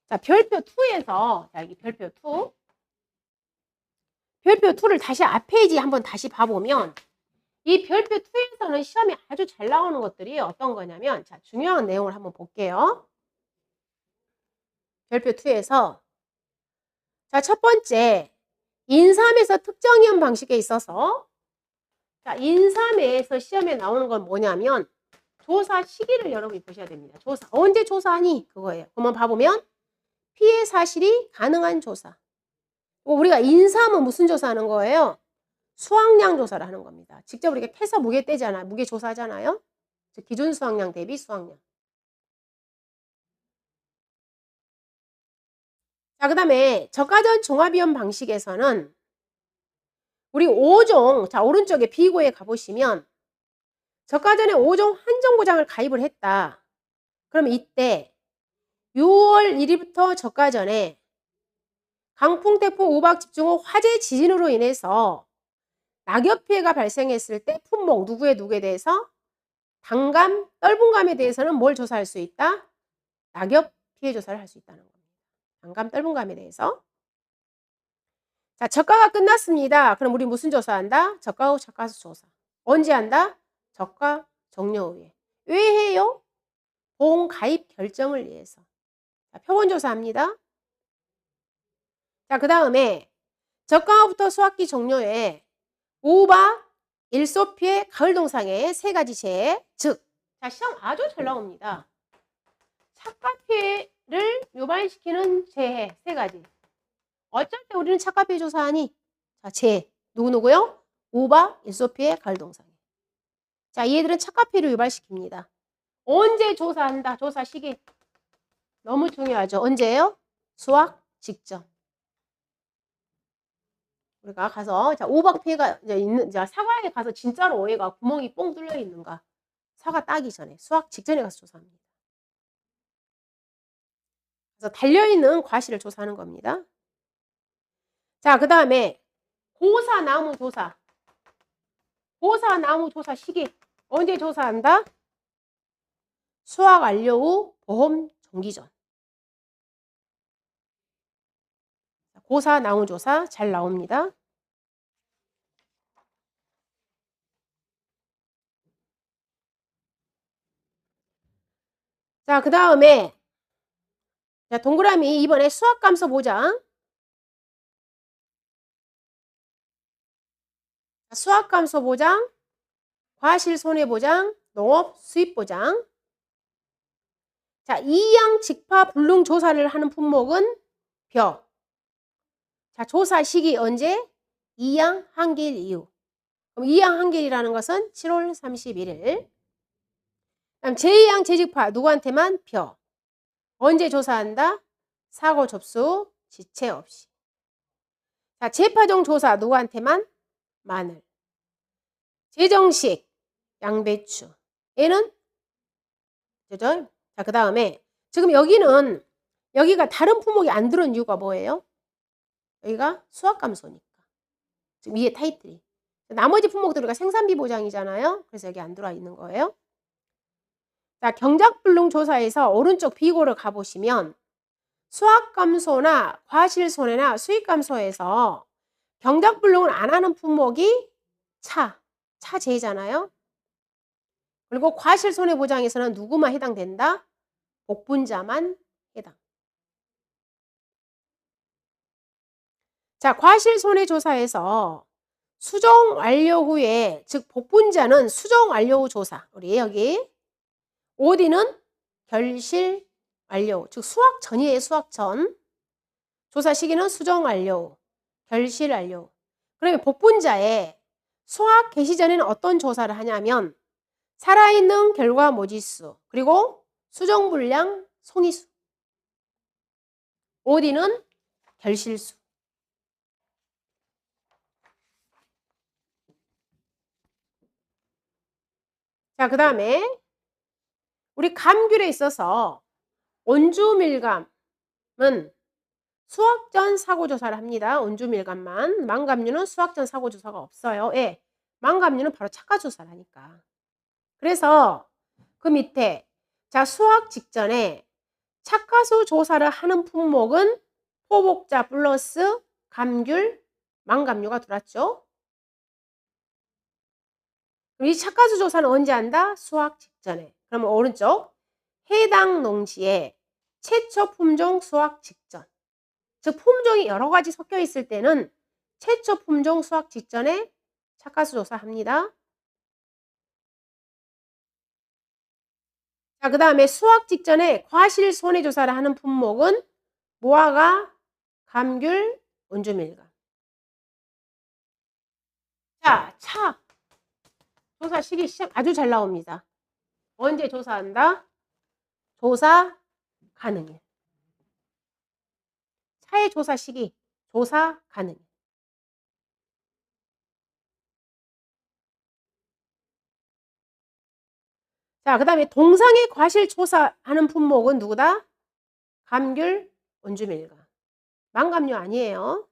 자, 별표 2에서 자, 여기 별표 2. 별표 2를 다시 앞 페이지 한번 다시 봐보면 이 별표 2에서는 시험에 아주 잘 나오는 것들이 어떤 거냐면 자, 중요한 내용을 한번 볼게요. 별표 2에서 자, 첫 번째 인삼에서 특정이원 방식에 있어서 자, 인삼에서 시험에 나오는 건 뭐냐면 조사 시기를 여러분이 보셔야 됩니다. 조사. 언제 조사하니? 그거예요. 그러면 봐보면 피해 사실이 가능한 조사. 우리가 인사하면 무슨 조사하는 거예요? 수확량 조사를 하는 겁니다. 직접 우리가 캐서 무게 떼잖아요. 무게 조사하잖아요. 즉 기준 수확량 대비 수확량. 자, 그다음에 저가전 종합위험 방식에서는 우리 5종, 자 오른쪽에 비고에 가보시면 저가전에 5종 한정 보장을 가입을 했다. 그럼 이때 6월 1일부터 저가전에 강풍, 태풍, 우박, 집중호, 화재, 지진으로 인해서 낙엽 피해가 발생했을 때 품목 누구에 대해서 단감, 떫은감에 대해서는 뭘 조사할 수 있다? 낙엽 피해 조사를 할 수 있다는 겁니다. 단감, 떫은감에 대해서. 자, 저가가 끝났습니다. 그럼 우리 무슨 조사한다? 저가 후 저가수 조사. 언제 한다? 저가 종료 후에. 왜 해요? 보험 가입 결정을 위해서. 자, 표본 조사합니다. 자, 그 다음에 저가부터 수확기 종료에 우박, 일소 피해, 가을 동상의 세 가지 재해. 즉, 자, 시험 아주 잘 나옵니다. 착가 피해를 유발시키는 재해 세 가지. 어쩔 때 우리는 착가 피해 조사하니? 자, 재해. 누구누구요? 우박, 일소 피해, 가을 동상에. 자, 얘들은 착가 피해를 유발시킵니다. 언제 조사한다? 조사 시기. 너무 중요하죠. 언제예요? 수확 직전. 우리가 가서 자 우박 피해가 이제 있는 자 사과에 가서 진짜로 오해가 구멍이 뽕 뚫려 있는가 사과 따기 전에 수확 직전에 가서 조사합니다. 그래서 달려 있는 과실을 조사하는 겁니다. 자, 그 다음에 고사 나무 조사. 고사 나무 조사 시기 언제 조사한다? 수확 완료 후 보험 정기 전. 고사 나무 조사 잘 나옵니다. 자, 그 다음에 자, 동그라미 이번에 수확 감소 보장. 수확 감소 보장, 과실 손해 보장, 농업 수입 보장. 자, 이양 직파 불능 조사를 하는 품목은 벼. 자, 조사 시기 언제? 이양 한길 이후. 그럼 이양 한길이라는 것은 7월 31일. 그다음 제2양 재직파 누구한테만 벼. 언제 조사한다? 사고 접수 지체 없이. 자, 재파종 조사 누구한테만? 마늘. 재정식 양배추. 얘는 그죠? 자, 그 다음에 지금 여기가 다른 품목이 안 들어온 이유가 뭐예요? 여기가 수확 감소니까. 지금 위에 타이틀이. 나머지 품목들 우리가 생산비 보장이잖아요. 그래서 여기 안 들어와 있는 거예요. 자, 경작불능 조사에서 오른쪽 비고를 가보시면 수확 감소나 과실 손해나 수익 감소에서 경작불능을 안 하는 품목이 차제잖아요. 그리고 과실 손해 보장에서는 누구만 해당된다? 복분자만 해당. 자, 과실 손해 조사에서 수정 완료 후에 즉 복분자는 수정 완료 후 조사. 우리 여기 OD는 결실 완료 후, 즉 수확 전이에요. 수확 전. 조사 시기는 수정 완료 후, 결실 완료 후. 그러면 복분자에 수확 개시 전에는 어떤 조사를 하냐면 살아있는 결과 모지수 그리고 수정 분량 송이수. OD는 결실수. 자, 그 다음에 우리 감귤에 있어서 온주밀감은 수확 전 사고조사를 합니다. 온주밀감만. 망감류는 수확 전 사고조사가 없어요. 예, 망감류는 바로 착가조사를 하니까. 그래서 그 밑에 자 수확 직전에 착가수 조사를 하는 품목은 포복자 플러스 감귤, 망감류가 들어왔죠. 이 착가수 조사는 언제 한다? 수확 직전에. 그러면 오른쪽 해당 농지에 최초 품종 수확 직전. 즉 품종이 여러 가지 섞여 있을 때는 최초 품종 수확 직전에 착가수 조사합니다. 자, 그 다음에 수확 직전에 과실 손해조사를 하는 품목은 무화과, 감귤, 원주밀감. 자, 차. 조사 시기 시작 아주 잘 나옵니다. 언제 조사한다? 조사 가능일. 차의 조사 시기, 조사 가능일. 자, 그 다음에 동상의 과실 조사하는 품목은 누구다? 감귤, 원주밀감. 망감류 아니에요.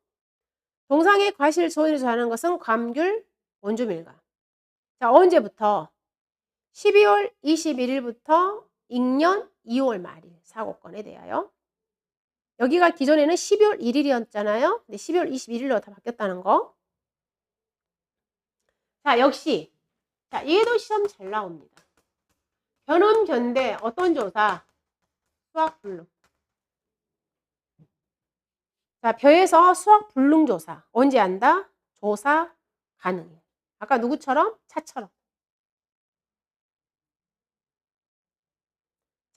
동상의 과실 손해조사하는 것은 감귤, 원주밀감. 자, 언제부터? 12월 21일부터 익년 2월 말일 사고건에 대하여. 여기가 기존에는 12월 1일이었잖아요. 근데 12월 21일로 다 바뀌었다는 거. 자, 역시. 자, 얘도 시험 잘 나옵니다. 견음, 견대, 어떤 조사? 수학 불능. 자, 벼에서 수학 불능 조사. 언제 한다? 조사 가능해. 아까 누구처럼? 차처럼.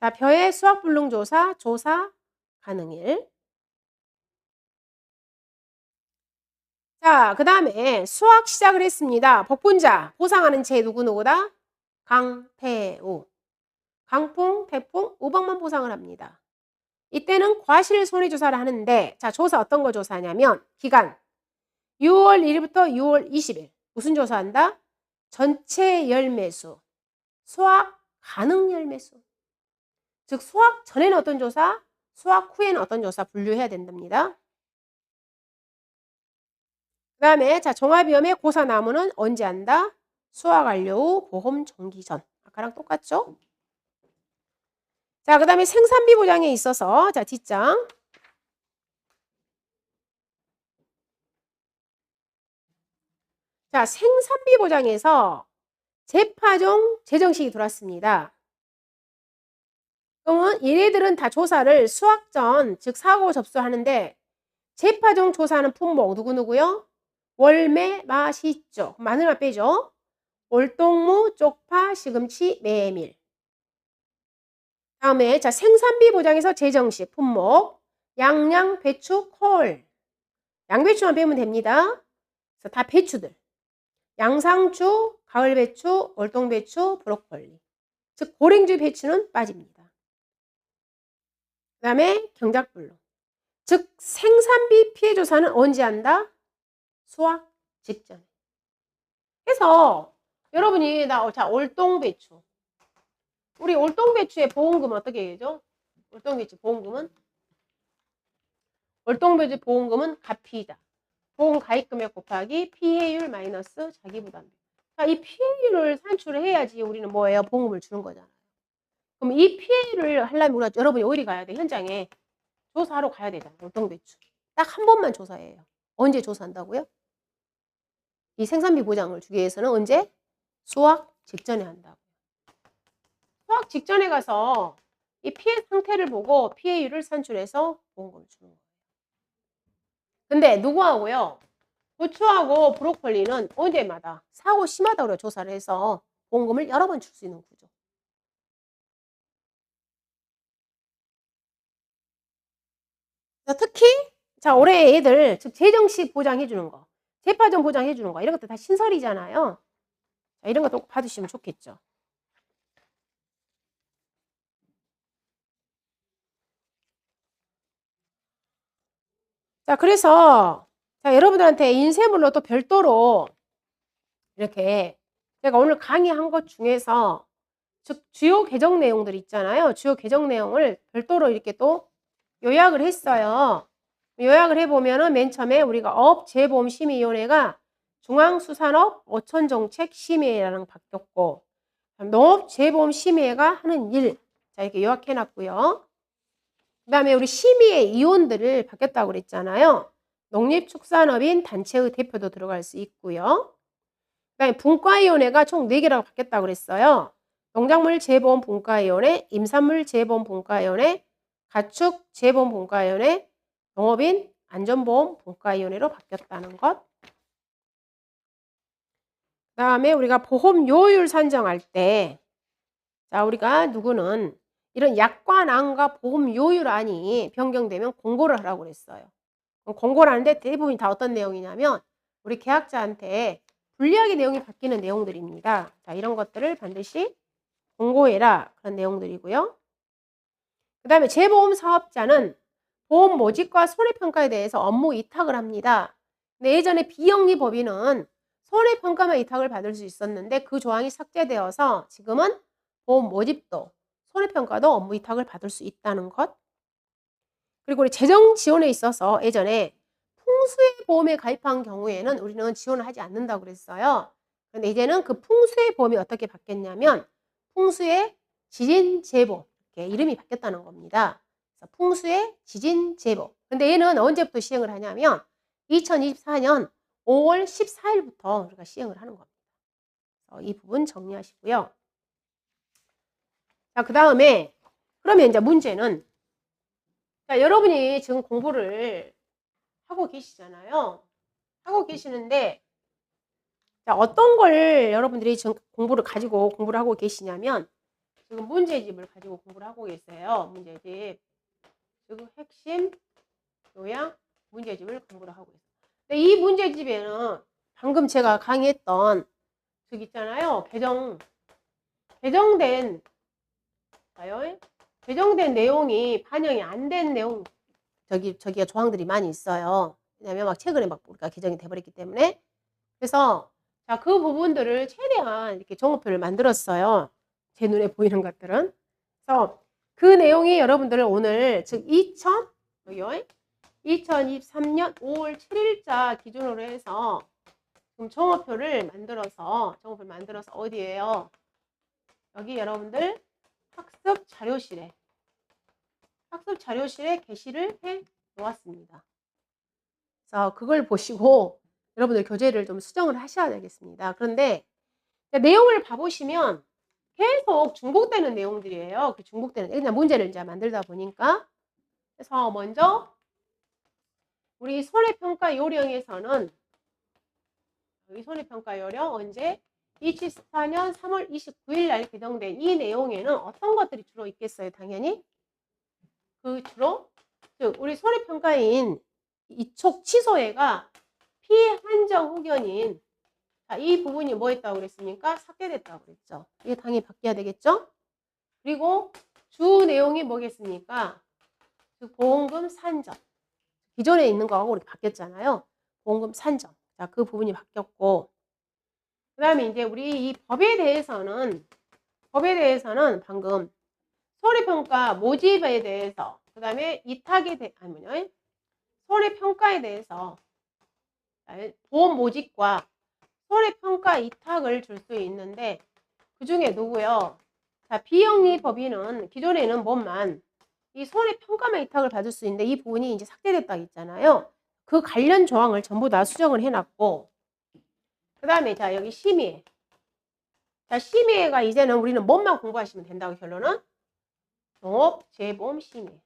자, 벼의 수학 불능 조사, 조사 가능일. 자, 그 다음에 수학 시작을 했습니다. 복분자, 보상하는 제 누구누구다? 강태우. 강풍, 태풍, 우박만 보상을 합니다. 이때는 과실 손해조사를 하는데, 자, 조사 어떤 거 조사하냐면, 기간 6월 1일부터 6월 20일. 무슨 조사한다? 전체 열매수, 수확 가능 열매수. 즉, 수확 전에는 어떤 조사, 수확 후에는 어떤 조사 분류해야 된답니다. 그 다음에, 자, 종합위험의 고사나무는 언제 한다? 수확 완료 후 보험 정기 전. 아까랑 똑같죠? 자, 그 다음에 생산비 보장에 있어서, 자, 뒷장. 자, 생산비 보장에서 재파종 재정식이 들어왔습니다. 그러면 얘네들은 다 조사를 수확 전, 즉 사고 접수하는데 재파종 조사하는 품목 누구누구요? 월매, 마, 시조. 마늘만 빼죠. 월동무, 쪽파, 시금치, 메밀. 다음에 자, 생산비 보장에서 재정식 품목 양양, 배추, 콜. 양배추만 빼면 됩니다. 그래서 다 배추들. 양상추, 가을배추, 월동배추, 브로콜리. 즉 고랭주 배추는 빠집니다. 그 다음에 경작불로. 즉 생산비 피해 조사는 언제 한다? 수확 직전에. 그래서 여러분이 자, 월동배추. 우리 월동배추의 보험금은 어떻게 되죠? 월동배추 보험금은? 월동배추 보험금은 가피이자. 보험 가입금액 곱하기 피해율 마이너스 자기부담비. 자, 이 피해율을 산출을 해야지 우리는 뭐예요? 보험금을 주는 거잖아요. 그럼 이 피해율을 하려면 우리가 여러분이 어디 가야 돼? 현장에 조사하러 가야 되잖아요. 월동배추. 딱 한 번만 조사해요. 언제 조사한다고요? 이 생산비 보장을 주기 위해서는 언제? 수확 직전에 한다고. 수확 직전에 가서 이 피해 상태를 보고 피해율을 산출해서 보험금을 주는 거예요. 근데 누구하고요? 고추하고 브로콜리는 언제마다 사고 심하다고 조사를 해서 보험금을 여러 번 줄 수 있는 구조. 특히 자, 올해 애들 즉 재정식 보장해 주는 거, 재파전 보장해 주는 거 이런 것도 다 신설이잖아요. 자, 이런 것도 꼭 받으시면 좋겠죠. 자, 그래서 자, 여러분들한테 인쇄물로 또 별도로 이렇게 제가 오늘 강의한 것 중에서 즉 주요 개정 내용들 있잖아요. 주요 개정 내용을 별도로 이렇게 또 요약을 했어요. 요약을 해보면은 맨 처음에 우리가 업재보험심의위원회가 중앙수산업 어촌정책심의회라는 바뀌었고 농업재보험심의회가 하는 일. 자, 이렇게 요약해놨고요. 그 다음에 우리 심의회 위원들을 바뀌었다고 그랬잖아요. 농립축산업인 단체의 대표도 들어갈 수 있고요. 그 다음에 분과위원회가 총 4개라고 바뀌었다고 그랬어요. 농작물재보험분과위원회, 임산물재보험분과위원회, 가축재보험분과위원회, 농업인 안전보험분과위원회로 바뀌었다는 것. 그 다음에 우리가 보험료율 산정할 때 자, 우리가 누구는 이런 약관안과 보험 요율안이 변경되면 공고를 하라고 그랬어요. 공고를 하는데 대부분이 다 어떤 내용이냐면 우리 계약자한테 불리하게 내용이 바뀌는 내용들입니다. 자, 이런 것들을 반드시 공고해라. 그런 내용들이고요. 그 다음에 재보험 사업자는 보험 모집과 손해평가에 대해서 업무 위탁을 합니다. 근데 예전에 비영리법인은 손해평가만 위탁을 받을 수 있었는데 그 조항이 삭제되어서 지금은 보험 모집도 손해평가도 업무 위탁을 받을 수 있다는 것. 그리고 우리 재정 지원에 있어서 예전에 풍수해 보험에 가입한 경우에는 우리는 지원을 하지 않는다고 그랬어요. 그런데 이제는 그 풍수해 보험이 어떻게 바뀌었냐면 풍수해 지진 제보 이렇게 이름이 바뀌었다는 겁니다. 그래서 풍수해 지진 제보. 근데 얘는 언제부터 시행을 하냐면 2024년 5월 14일부터 우리가 시행을 하는 겁니다. 이 부분 정리하시고요. 자, 그 다음에 그러면 이제 문제는 자, 여러분이 지금 공부를 하고 계시잖아요. 하고 계시는데 자, 어떤 걸 여러분들이 지금 공부를 하고 계시냐면 지금 문제집을 가지고 공부를 하고 계세요. 문제집. 지금 핵심, 요약, 문제집을 공부를 하고 있어요. 근데 이 문제집에는 방금 제가 강의했던 저기 있잖아요. 개정된 내용이 반영이 안 된 내용 저기가 조항들이 많이 있어요. 왜냐면 막 최근에 막 우리가 개정이 돼버렸기 때문에. 그래서 자, 그 부분들을 최대한 이렇게 종합표를 만들었어요. 제 눈에 보이는 것들은. 그래서 그 내용이 여러분들을 오늘 즉 2023년 5월 7일자 기준으로 해서 지금 종합표를 만들어서 어디에요? 여기 여러분들 학습 자료실에 게시를 해 놓았습니다. 그래서 그걸 보시고 여러분들 교재를 좀 수정을 하셔야 되겠습니다. 그런데 내용을 봐보시면 계속 중복되는 내용들이에요. 그 중복되는 그냥 문제를 이제 만들다 보니까 그래서 먼저 우리 손해평가 요령에서는 여기 손해평가 요령 언제 2014년 3월 29일 날 개정된 이 내용에는 어떤 것들이 주로 있겠어요? 당연히 그 주로 즉 우리 손해평가인 이촉 취소해가 피한정 후견인 자, 이 부분이 뭐 했다고 그랬습니까? 삭제됐다고 그랬죠. 이게 당연히 바뀌어야 되겠죠? 그리고 주 내용이 뭐겠습니까? 즉 보험금 산정. 기존에 있는 거하고 이렇게 바뀌었잖아요. 보험금 산정. 자, 그 부분이 바뀌었고 그 다음에 이제 우리 이 법에 대해서는 방금 손해평가 모집에 대해서 그 다음에 손해평가에 대해서 보험 모집과 손해평가 이탁을 줄 수 있는데 그 중에 누구요? 자, 비영리 법인은 기존에는 뭐만 이 손해평가만 이탁을 받을 수 있는데 이 부분이 이제 삭제됐다고 했잖아요. 그 관련 조항을 전부 다 수정을 해놨고 그 다음에 자 여기 심의 자 심의가 이제는 우리는 뭐만 공부하시면 된다고 결론은 농업재보험 심의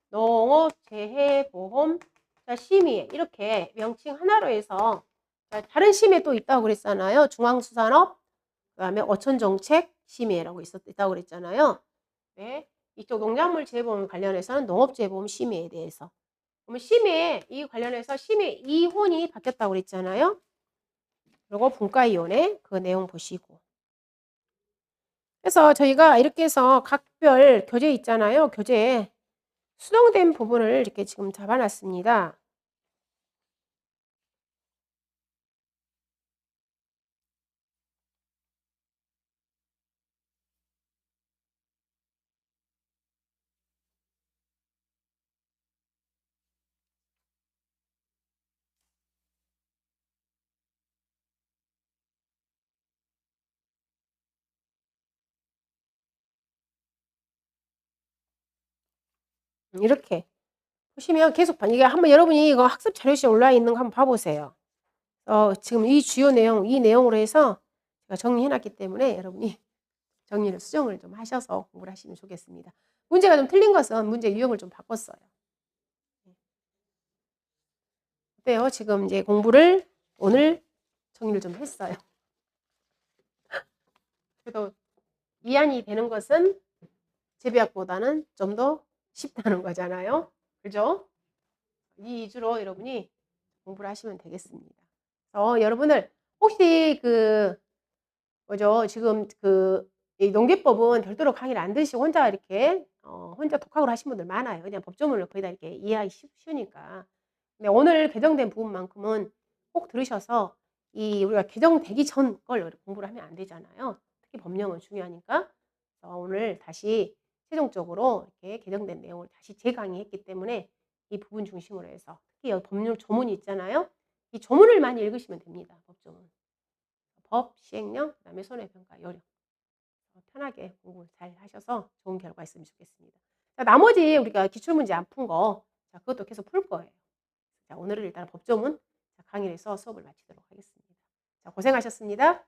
농업재해보험 자 심의 이렇게 명칭 하나로 해서 자, 다른 심의 또 있다고 그랬잖아요. 중앙수산업 그 다음에 어촌정책 심의라고 있다고 그랬잖아요. 네. 이쪽 농작물 재보험 관련해서는 농업재보험 심의에 대해서 그러면 심의 이 관련해서 심의 이혼이 바뀌었다고 그랬잖아요. 그리고 분과이혼의 그 내용 보시고 그래서 저희가 이렇게 해서 각별 교재 있잖아요. 교재에 수정된 부분을 이렇게 지금 잡아놨습니다. 이렇게 보시면 계속 이게 한번 여러분이 이거 학습 자료실에 올라 있는 거 한번 봐보세요. 지금 이 주요 내용, 이 내용으로 해서 제가 정리해놨기 때문에 여러분이 정리를 수정을 좀 하셔서 공부를 하시면 좋겠습니다. 문제가 좀 틀린 것은 문제 유형을 좀 바꿨어요. 어때요? 지금 이제 공부를 오늘 정리를 좀 했어요. 그래도 이안이 되는 것은 재배학보다는 좀 더 쉽다는 거잖아요. 그죠? 이 위주로 여러분이 공부를 하시면 되겠습니다. 여러분들 혹시 뭐죠? 지금 이 농기법은 별도로 강의를 안 들으시고 혼자 이렇게 혼자 독학으로 하신 분들 많아요. 그냥 법조문을 거의 다 이렇게 이해하기 쉬우니까. 근데 오늘 개정된 부분만큼은 꼭 들으셔서 우리가 개정되기 전 걸 공부를 하면 안 되잖아요. 특히 법령은 중요하니까. 오늘 다시 최종적으로 이렇게 개정된 내용을 다시 재강의했기 때문에 이 부분 중심으로 해서 특히 여기 법률 조문이 있잖아요. 이 조문을 많이 읽으시면 됩니다. 법조문. 법, 시행령, 그다음에 손해평가, 요령. 편하게 공부 잘 하셔서 좋은 결과 있으면 좋겠습니다. 자, 나머지 우리가 기출문제 안 푼 거, 자, 그것도 계속 풀 거예요. 자, 오늘은 일단 법조문 강의를 해서 수업을 마치도록 하겠습니다. 자, 고생하셨습니다.